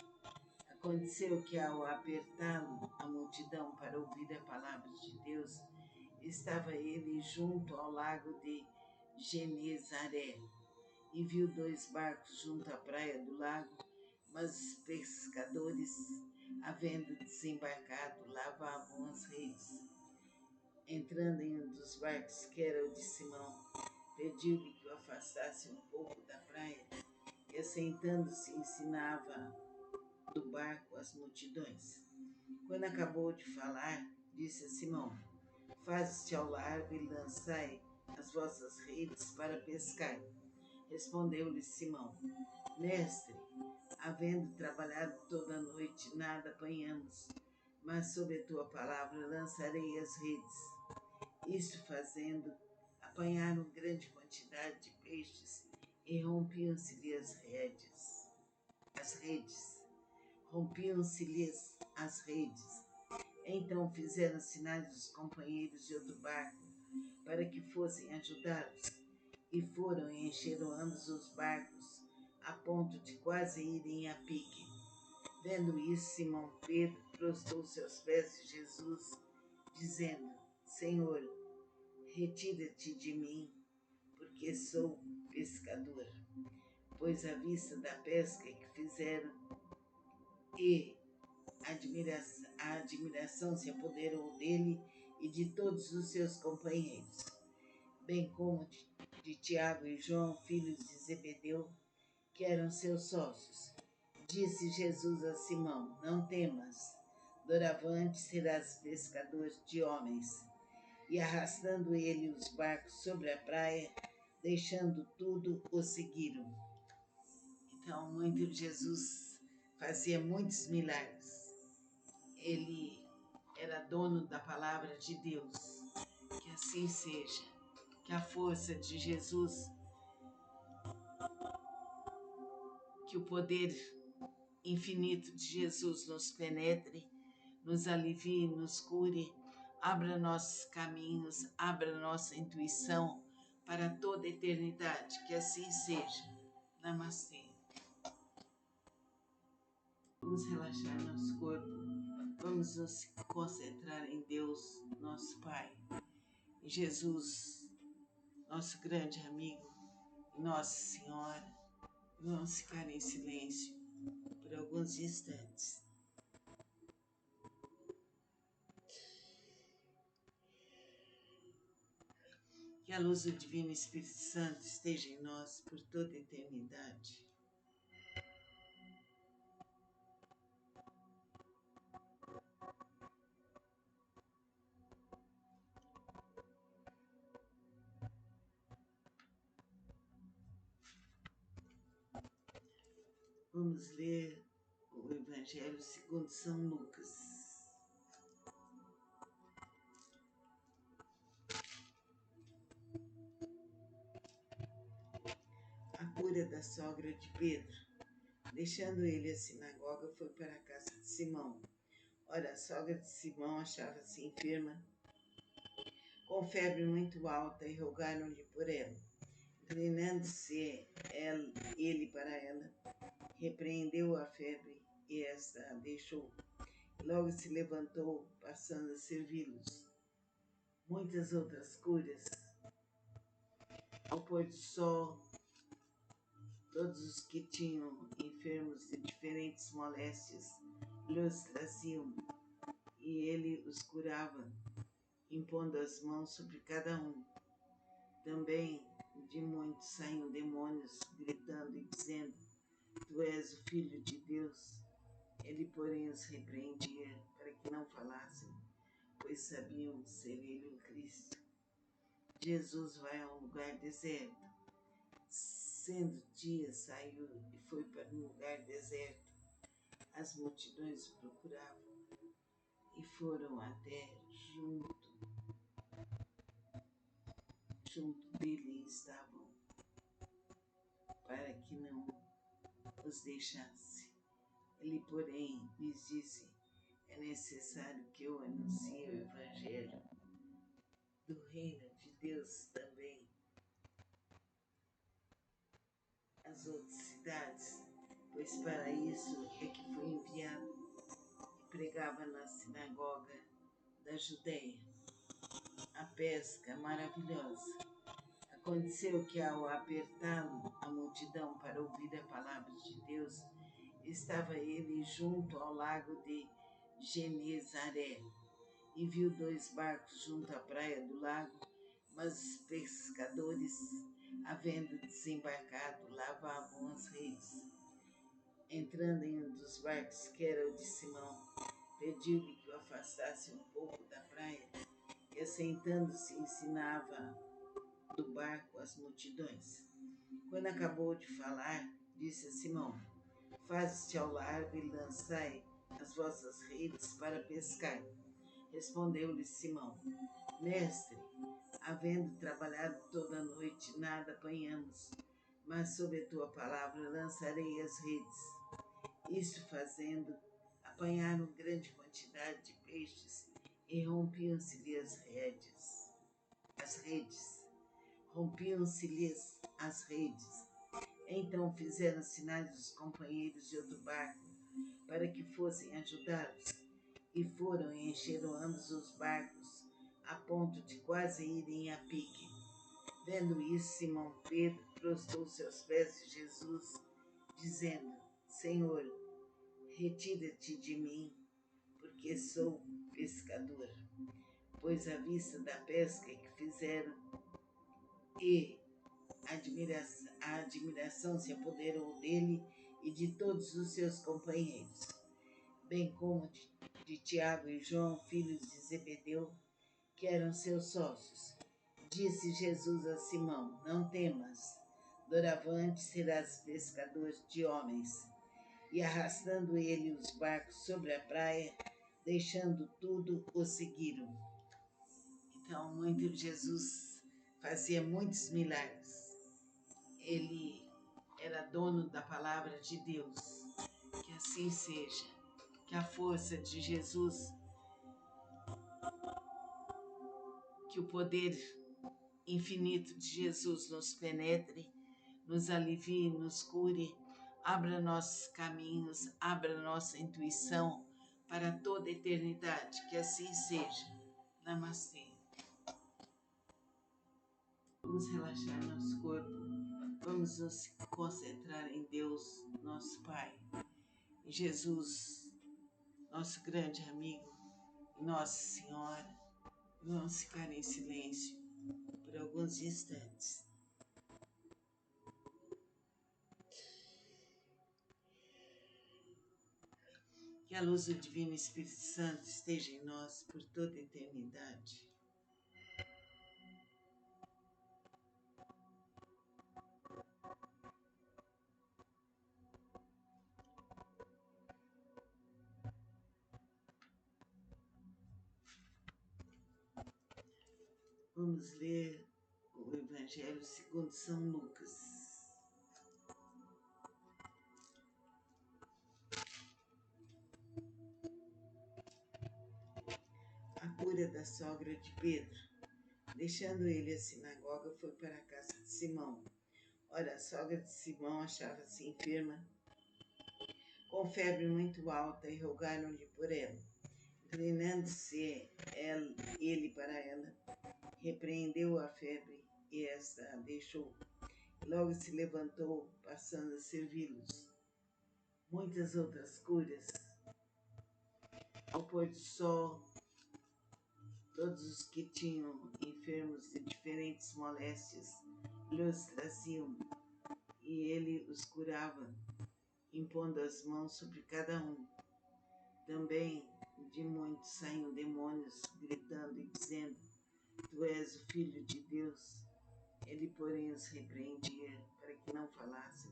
Aconteceu que, ao apertá-lo a multidão para ouvir a palavra de Deus, estava ele junto ao lago de Genezaré, e viu 2 barcos junto à praia do lago, mas os pescadores, havendo desembarcado, lavavam as redes. Entrando em um dos barcos, que era o de Simão, pediu-lhe que o afastasse um pouco da praia, e assentando-se ensinava do barco as multidões. Quando acabou de falar, disse a Simão: Faze-te ao largo e lançai as vossas redes para pescar. Respondeu-lhe Simão: Mestre, havendo trabalhado toda a noite, nada apanhamos, mas sob a tua palavra lançarei as redes. Isto fazendo, apanharam grande quantidade de peixes e rompiam-se-lhe as redes. Rompiam-se-lhes as redes. Então fizeram sinais dos companheiros de outro barco para que fossem ajudá-los, e foram e encheram ambos os barcos, a ponto de quase irem a pique. Vendo isso, Simão Pedro prostrou-se aos pés de Jesus, dizendo: Senhor, retira-te de mim, porque sou pescador. Pois à vista da pesca que fizeram e a admiração se apoderou dele e de todos os seus companheiros, bem como de Tiago e João, filhos de Zebedeu, que eram seus sócios. Disse Jesus a Simão: Não temas, doravante serás pescador de homens. E arrastando ele os barcos sobre a praia, deixando tudo, o seguiram. Então, Jesus fazia muitos milagres. Ele era dono da palavra de Deus. Que assim seja. Que a força de Jesus, que o poder infinito de Jesus nos penetre, nos alivie, nos cure, abra nossos caminhos, abra nossa intuição para toda a eternidade. Que assim seja. Namastê. Vamos relaxar nosso corpo. Vamos nos concentrar em Deus, nosso Pai, em Jesus, nosso grande amigo, Nossa Senhora. Vamos ficar em silêncio por alguns instantes. Que a luz do Divino Espírito Santo esteja em nós por toda a eternidade. Vamos ler o Evangelho segundo São Lucas. A cura da sogra de Pedro. Deixando ele a sinagoga, foi para a casa de Simão. Ora, a sogra de Simão achava-se enferma, com febre muito alta, e rogaram-lhe por ela. Inclinando-se ele para ela, repreendeu a febre, e esta a deixou. Logo se levantou, passando a servi-los. Muitas outras curas. Ao pôr do sol, todos os que tinham enfermos de diferentes moléstias lhes traziam, e ele os curava, impondo as mãos sobre cada um. Também de muitos saíam demônios, gritando e dizendo: Tu és o Filho de Deus. Ele, porém, os repreendia para que não falassem, pois sabiam ser ele o Cristo. Jesus vai a um lugar deserto. Sendo dia, saiu e foi para um lugar deserto. As multidões o procuravam e foram até junto dele estavam, para que não os deixasse. Ele, porém, lhes disse: É necessário que eu anuncie o Evangelho do reino de Deus também às outras cidades, pois para isso é que foi enviado. E pregava na sinagoga da Judéia. A pesca maravilhosa. Aconteceu que, ao apertá-lo a multidão para ouvir a palavra de Deus, estava ele junto ao lago de Genezaré, e viu 2 barcos junto à praia do lago, mas os pescadores, havendo desembarcado, lavavam as redes. Entrando em um dos barcos, que era o de Simão, pediu-lhe que o afastasse um pouco da praia, e assentando-se ensinava do barco as multidões. Quando acabou de falar, disse a Simão: Faze-te ao largo e lançai as vossas redes para pescar. Respondeu-lhe Simão: Mestre, havendo trabalhado toda a noite, nada apanhamos, mas sob a tua palavra lançarei as redes. Isto fazendo, apanharam grande quantidade de peixes e rompiam-se-lhe as redes. Rompiam-se-lhes as redes. Então fizeram sinais dos companheiros de outro barco para que fossem ajudá-los, e foram e encheram ambos os barcos a ponto de quase irem a pique. Vendo isso, Simão Pedro prostrou-se aos pés de Jesus, dizendo: Senhor, retira-te de mim, porque sou pescador. Pois à vista da pesca que fizeram e a admiração se apoderou dele e de todos os seus companheiros, bem como de Tiago e João, filhos de Zebedeu, que eram seus sócios. Disse Jesus a Simão: Não temas, doravante serás pescador de homens. E arrastando ele os barcos sobre a praia, deixando tudo, o seguiram. Então, Jesus fazia muitos milagres. Ele era dono da palavra de Deus. Que assim seja. Que a força de Jesus, que o poder infinito de Jesus nos penetre, nos alivie, nos cure, abra nossos caminhos, abra nossa intuição para toda a eternidade. Que assim seja. Namastê. Vamos relaxar nosso corpo. Vamos nos concentrar em Deus, nosso Pai, em Jesus, nosso grande amigo, Nossa Senhora. Vamos ficar em silêncio por alguns instantes. Que a luz do Divino Espírito Santo esteja em nós por toda a eternidade. Vamos ler o Evangelho segundo São Lucas. A cura da sogra de Pedro. Deixando ele a sinagoga, foi para a casa de Simão. Ora, a sogra de Simão achava-se enferma, com febre muito alta, e rogaram-lhe por ela. Inclinando-se ele para ela, repreendeu a febre, e esta a deixou. Logo se levantou, passando a servi-los. Muitas outras curas. Ao pôr do sol, todos os que tinham enfermos de diferentes moléstias lhes traziam, e ele os curava, impondo as mãos sobre cada um. Também de muitos saíam demônios, gritando e dizendo: Tu és o Filho de Deus. Ele, porém, os repreendia para que não falassem,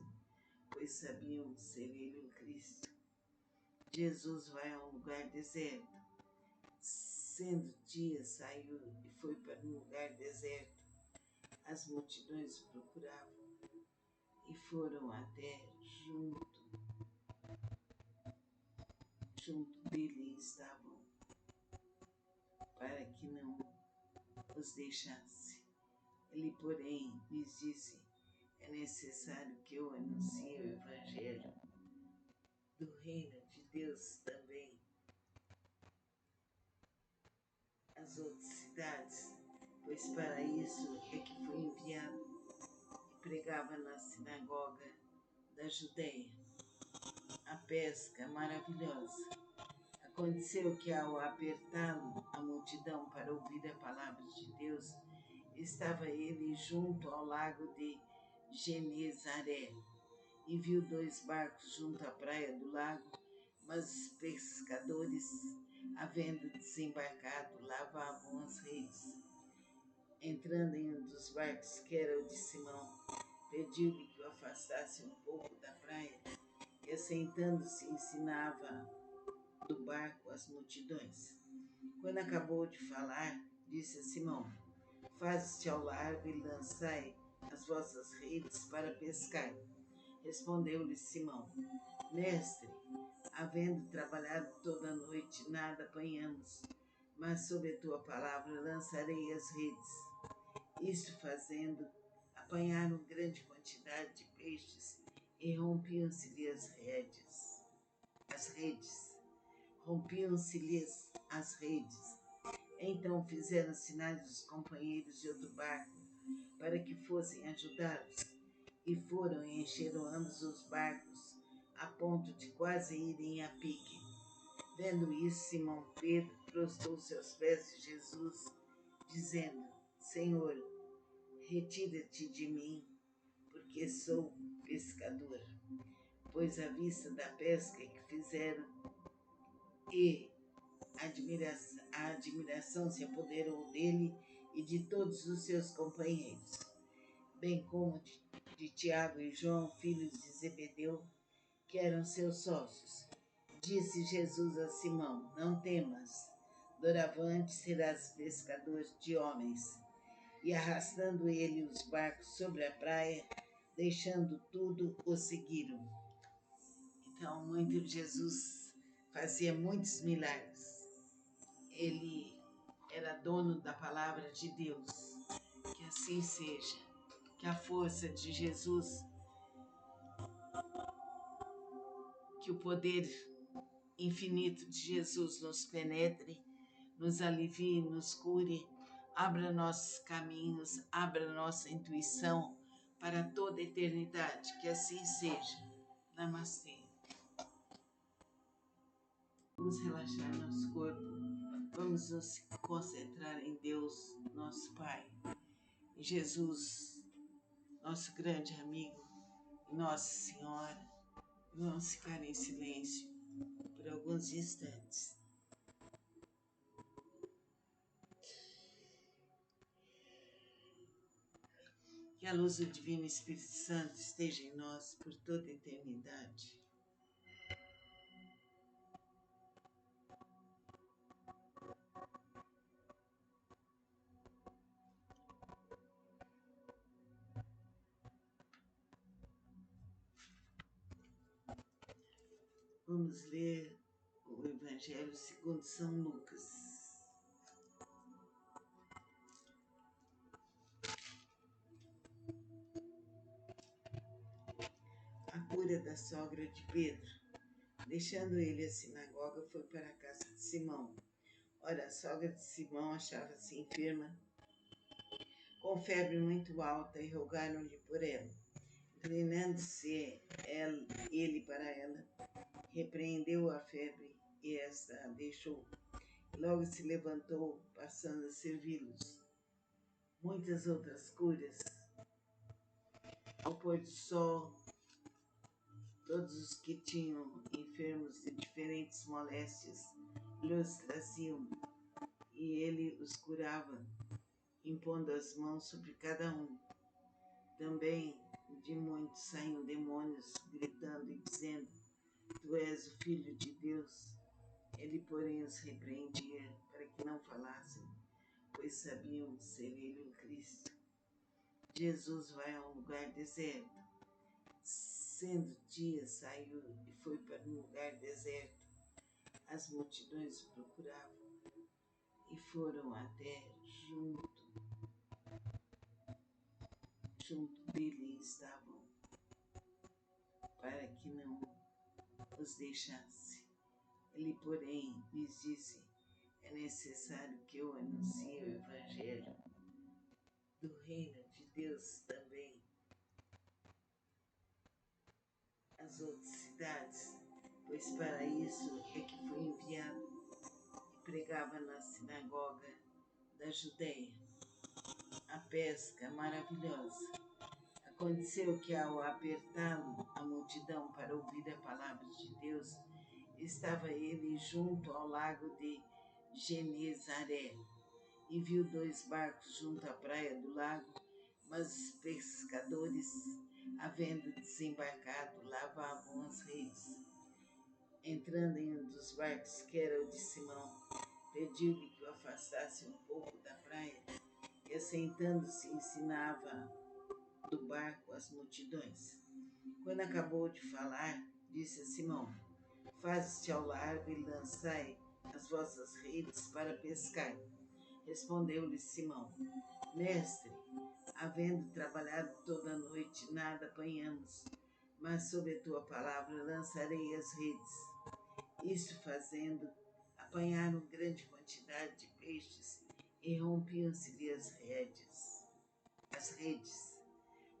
pois sabiam ser ele o Cristo. Jesus vai a um lugar deserto. Sendo dia, saiu e foi para um lugar deserto. As multidões o procuravam e foram até junto dele estavam, para que não os deixasse. Ele, porém, lhes disse: É necessário que eu anuncie o Evangelho do Reino de Deus também às outras cidades, pois para isso é que fui enviado. E pregava na sinagoga da Judéia. A pesca maravilhosa. Aconteceu que, ao apertá-lo a multidão para ouvir a palavra de Deus, estava ele junto ao lago de Genezaré e viu 2 barcos junto à praia do lago, mas os pescadores, havendo desembarcado, lavavam as redes. Entrando em um dos barcos, que era o de Simão, pediu-lhe que o afastasse um pouco da praia, e assentando-se ensinava do barco as multidões. Quando acabou de falar, disse a Simão: Faze-te ao largo e lançai as vossas redes para pescar. Respondeu-lhe Simão: Mestre, havendo trabalhado toda a noite, nada apanhamos, mas sob a tua palavra lançarei as redes. Isto fazendo, apanharam grande quantidade de peixes e rompiam-se-lhe as redes. Rompiam-se-lhes as redes. Então fizeram sinais dos companheiros de outro barco para que fossem ajudá-los, e foram e encheram ambos os barcos, a ponto de quase irem a pique. Vendo isso, Simão Pedro prostrou-se aos pés de Jesus, dizendo: Senhor, retira-te de mim, porque sou pescador. Pois à vista da pesca que fizeram e a admiração se apoderou dele e de todos os seus companheiros, bem como de Tiago e João, filhos de Zebedeu, que eram seus sócios. Disse Jesus a Simão: Não temas, doravante serás pescador de homens. E arrastando ele os barcos sobre a praia, deixando tudo, o seguiram. Então, Jesus fazia muitos milagres. Ele era dono da palavra de Deus. Que assim seja. Que a força de Jesus, que o poder infinito de Jesus nos penetre, nos alivie, nos cure, abra nossos caminhos, abra nossa intuição para toda a eternidade. Que assim seja. Namastê. Vamos relaxar nosso corpo. Vamos nos concentrar em Deus, nosso Pai, em Jesus, nosso grande amigo, Nossa Senhora. Vamos ficar em silêncio por alguns instantes. Que a luz do Divino Espírito Santo esteja em nós por toda a eternidade. Vamos ler o Evangelho segundo São Lucas. A cura da sogra de Pedro. Deixando ele a sinagoga, foi para a casa de Simão. Ora, a sogra de Simão achava-se enferma, com febre muito alta, e rogaram-lhe por ela. Inclinando-se ele para ela, repreendeu a febre, e esta a deixou. Logo se levantou, passando a servi-los. Muitas outras curas. Ao pôr do sol, todos os que tinham enfermos de diferentes moléstias lhes traziam, e ele os curava, impondo as mãos sobre cada um. Também de muitos saíam demônios, gritando e dizendo: Tu és o Filho de Deus. Ele, porém, os repreendia para que não falassem, pois sabiam ser ele o Cristo. Jesus vai a um lugar deserto. Sendo dia, saiu e foi para um lugar deserto. As multidões o procuravam e foram até junto dele estavam, para que não os deixasse. Ele, porém, lhes disse: é necessário que eu anuncie o Evangelho do reino de Deus também às outras cidades, pois para isso é que fui enviado. E pregava na sinagoga da Judéia. A pesca maravilhosa. Aconteceu que, ao apertá-lo a multidão para ouvir a palavra de Deus, estava ele junto ao lago de Genezaré, e viu 2 barcos junto à praia do lago, mas os pescadores, havendo desembarcado, lavavam as redes. Entrando em um dos barcos, que era o de Simão, pediu-lhe que o afastasse um pouco da praia, e assentando-se ensinava do barco as multidões. Quando acabou de falar, disse a Simão: faze-te ao largo e lançai as vossas redes para pescar. Respondeu-lhe Simão: Mestre, havendo trabalhado toda a noite, nada apanhamos, mas sob a tua palavra lançarei as redes. Isto fazendo, apanharam grande quantidade de peixes e rompiam-se-lhe as redes.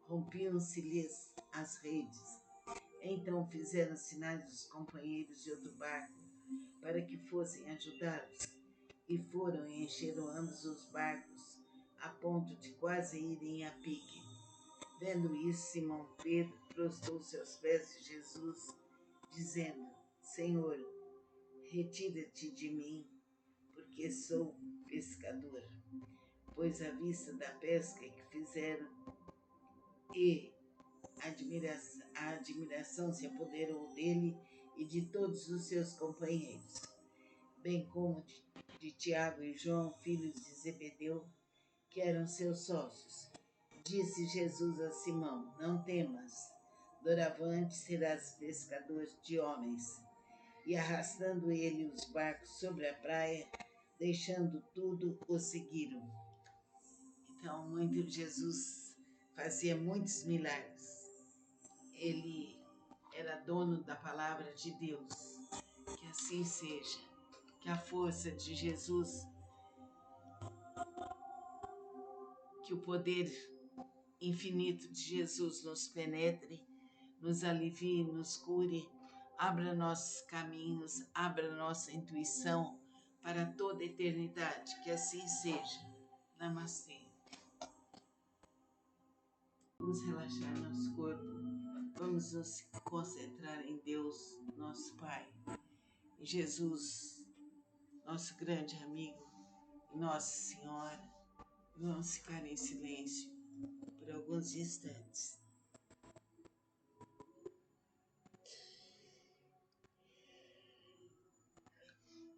Rompiam-se-lhes as redes. Então fizeram sinais aos companheiros de outro barco para que fossem ajudá-los, e foram e encheram ambos os barcos, a ponto de quase irem a pique. Vendo isso, Simão Pedro prostrou-se aos pés de Jesus, dizendo: Senhor, retira-te de mim, porque sou pescador. Pois à vista da pesca que fizeram e a admiração se apoderou dele e de todos os seus companheiros, bem como de Tiago e João, filhos de Zebedeu, que eram seus sócios. Disse Jesus a Simão: Não temas, doravante serás pescador de homens. E arrastando ele os barcos sobre a praia, deixando tudo, o seguiram. Então, Jesus fazia muitos milagres. Ele era dono da palavra de Deus. Que assim seja. Que a força de Jesus, que o poder infinito de Jesus nos penetre, nos alivie, nos cure, abra nossos caminhos, abra nossa intuição para toda a eternidade. Que assim seja. Namastê. Vamos relaxar nosso corpo. Vamos nos concentrar em Deus, nosso Pai, em Jesus, nosso grande amigo, em Nossa Senhora. Vamos ficar em silêncio por alguns instantes.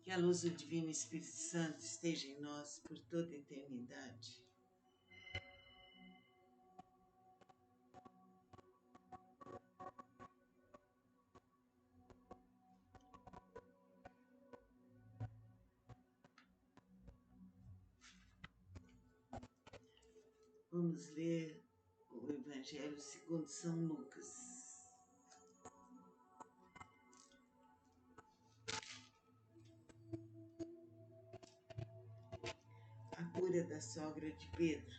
Que a luz do Divino Espírito Santo esteja em nós por toda a eternidade. Vamos ler o Evangelho segundo São Lucas. A cura da sogra de Pedro.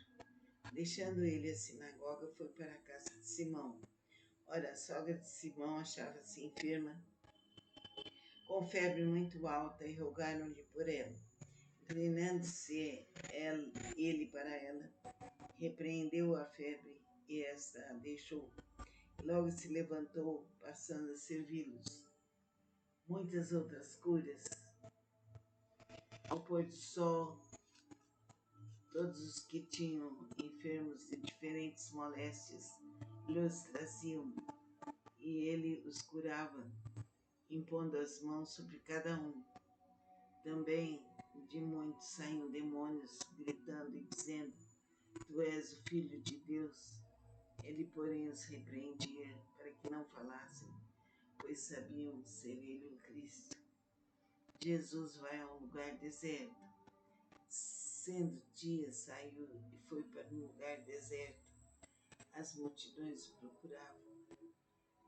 Deixando ele a sinagoga, foi para a casa de Simão. Ora, a sogra de Simão achava-se enferma, com febre muito alta, e rogaram-lhe por ela. Inclinando-se ele para ela, repreendeu a febre, e esta a deixou. Logo se levantou, passando a servi-los. Muitas outras curas. Ao pôr do sol, todos os que tinham enfermos de diferentes moléstias lhes traziam, e ele os curava, impondo as mãos sobre cada um. Também de muitos saíam demônios, gritando e dizendo: Tu és o Filho de Deus. Ele, porém, os repreendia para que não falassem, pois sabiam ser ele o Cristo. Jesus vai a um lugar deserto. Sendo dia, saiu e foi para um lugar deserto. As multidões o procuravam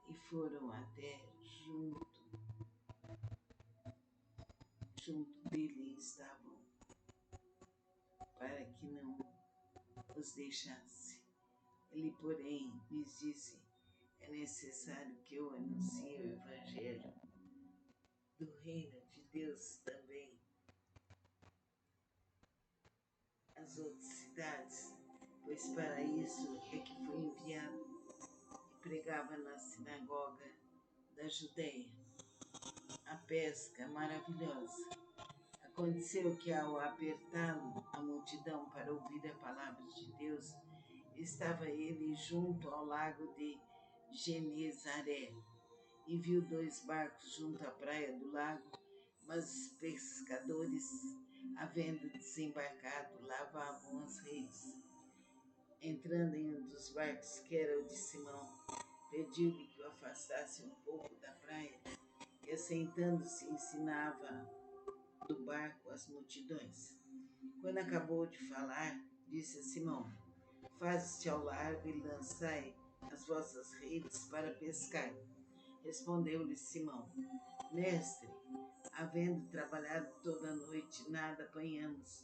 e foram até junto dele estavam, para que não os deixasse. Ele, porém, lhes disse: é necessário que eu anuncie o Evangelho do reino de Deus também às outras cidades, pois para isso é que foi enviado, e pregava na sinagoga da Judéia. A pesca maravilhosa. Aconteceu que, ao apertá-lo a multidão para ouvir a palavra de Deus, estava ele junto ao lago de Genezaré, e viu 2 barcos junto à praia do lago, mas os pescadores, havendo desembarcado, lavavam as redes. Entrando em um dos barcos, que era o de Simão, pediu-lhe que o afastasse um pouco da praia, e assentando-se ensinava do barco as multidões. Quando acabou de falar, disse a Simão: Faze-te ao largo e lançai as vossas redes para pescar. Respondeu-lhe Simão: Mestre, havendo trabalhado toda a noite, nada apanhamos,